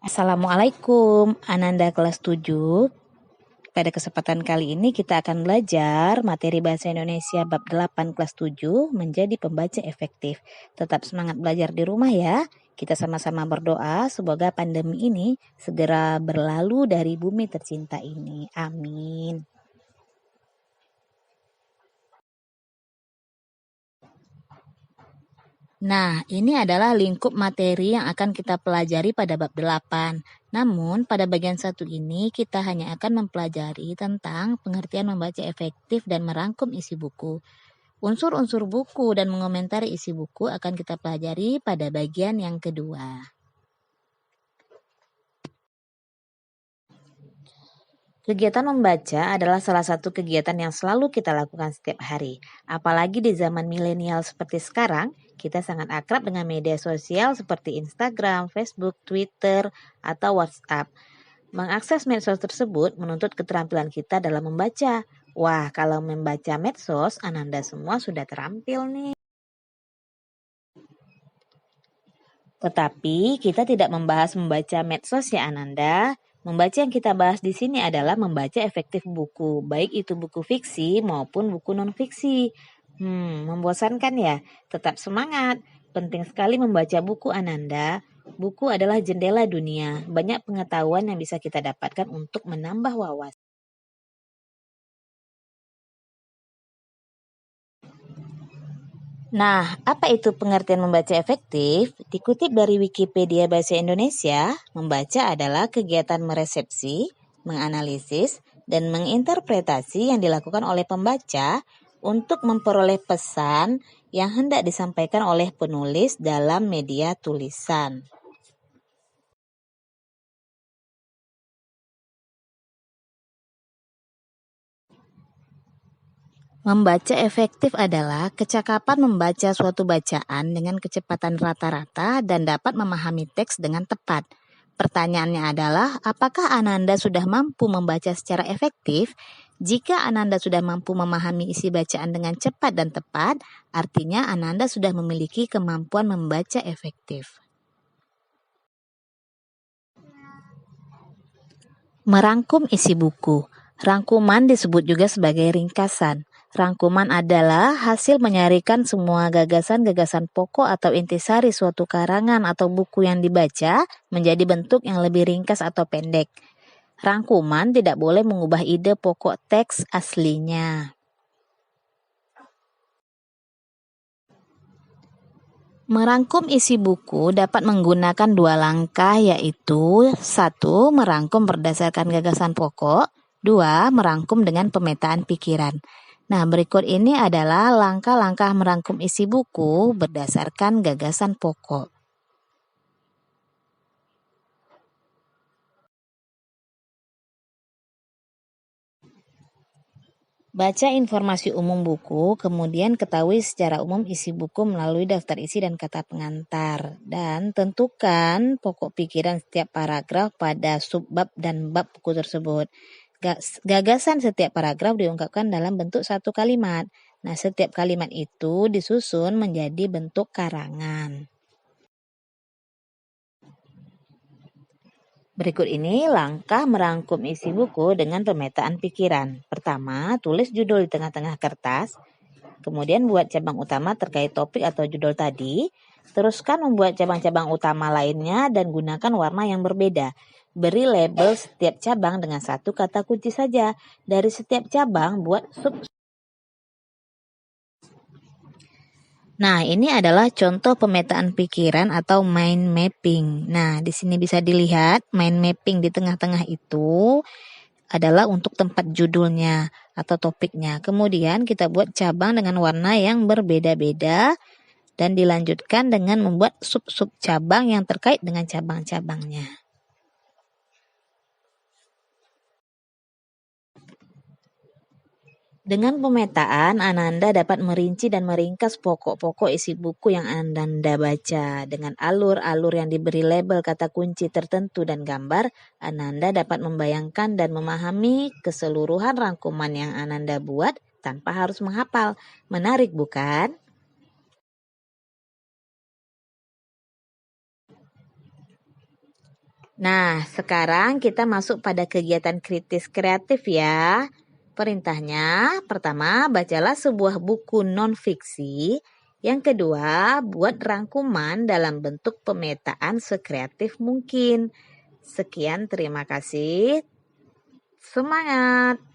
Assalamualaikum, Ananda kelas 7. Pada kesempatan kali ini kita akan belajar materi Bahasa Indonesia bab 8 kelas 7 menjadi pembaca efektif. Tetap semangat belajar di rumah ya. Kita sama-sama berdoa semoga pandemi ini segera berlalu dari bumi tercinta ini. Amin. Nah, ini adalah lingkup materi yang akan kita pelajari pada bab 8. Namun, pada bagian 1 ini kita hanya akan mempelajari tentang pengertian membaca efektif dan merangkum isi buku. Unsur-unsur buku dan mengomentari isi buku akan kita pelajari pada bagian yang kedua. Kegiatan membaca adalah salah satu kegiatan yang selalu kita lakukan setiap hari. Apalagi di zaman milenial seperti sekarang, kita sangat akrab dengan media sosial seperti Instagram, Facebook, Twitter, atau WhatsApp. Mengakses medsos tersebut menuntut keterampilan kita dalam membaca. Wah, kalau membaca medsos, Ananda semua sudah terampil nih. Tetapi kita tidak membahas membaca medsos ya Ananda. Membaca yang kita bahas di sini adalah membaca efektif buku, baik itu buku fiksi maupun buku non-fiksi. Membosankan ya? Tetap semangat. Penting sekali membaca buku Ananda. Buku adalah jendela dunia. Banyak pengetahuan yang bisa kita dapatkan untuk menambah wawasan. Nah, apa itu pengertian membaca efektif? Dikutip dari Wikipedia Bahasa Indonesia, membaca adalah kegiatan meresepsi, menganalisis, dan menginterpretasi yang dilakukan oleh pembaca untuk memperoleh pesan yang hendak disampaikan oleh penulis dalam media tulisan. Membaca efektif adalah kecakapan membaca suatu bacaan dengan kecepatan rata-rata dan dapat memahami teks dengan tepat. Pertanyaannya adalah, apakah Ananda sudah mampu membaca secara efektif? Jika Ananda sudah mampu memahami isi bacaan dengan cepat dan tepat, artinya Ananda sudah memiliki kemampuan membaca efektif. Merangkum isi buku. Rangkuman disebut juga sebagai ringkasan. Rangkuman adalah hasil menyarikan semua gagasan-gagasan pokok atau intisari suatu karangan atau buku yang dibaca menjadi bentuk yang lebih ringkas atau pendek. Rangkuman tidak boleh mengubah ide pokok teks aslinya. Merangkum isi buku dapat menggunakan 2 langkah yaitu 1. Merangkum berdasarkan gagasan pokok, 2. Merangkum dengan pemetaan pikiran. Nah, berikut ini adalah langkah-langkah merangkum isi buku berdasarkan gagasan pokok. Baca informasi umum buku, kemudian ketahui secara umum isi buku melalui daftar isi dan kata pengantar. Dan tentukan pokok pikiran setiap paragraf pada subbab dan bab buku tersebut. Gagasan setiap paragraf diungkapkan dalam bentuk satu kalimat. Nah, setiap kalimat itu disusun menjadi bentuk karangan. Berikut ini langkah merangkum isi buku dengan pemetaan pikiran. Pertama, tulis judul di tengah-tengah kertas. Kemudian buat cabang utama terkait topik atau judul tadi. Teruskan membuat cabang-cabang utama lainnya dan gunakan warna yang berbeda. Beri label setiap cabang dengan satu kata kunci saja. Dari setiap cabang buat sub. Nah, ini adalah contoh pemetaan pikiran atau mind mapping. Nah, di sini bisa dilihat mind mapping di tengah-tengah itu adalah untuk tempat judulnya atau topiknya. Kemudian kita buat cabang dengan warna yang berbeda-beda dan dilanjutkan dengan membuat sub-sub cabang yang terkait dengan cabang-cabangnya. Dengan pemetaan, Ananda dapat merinci dan meringkas pokok-pokok isi buku yang Ananda baca. Dengan alur-alur yang diberi label kata kunci tertentu dan gambar, Ananda dapat membayangkan dan memahami keseluruhan rangkuman yang Ananda buat tanpa harus menghafal. Menarik bukan? Nah, sekarang kita masuk pada kegiatan kritis kreatif ya. Perintahnya, pertama, bacalah sebuah buku non-fiksi. Yang kedua, buat rangkuman dalam bentuk pemetaan sekreatif mungkin. Sekian, terima kasih. Semangat!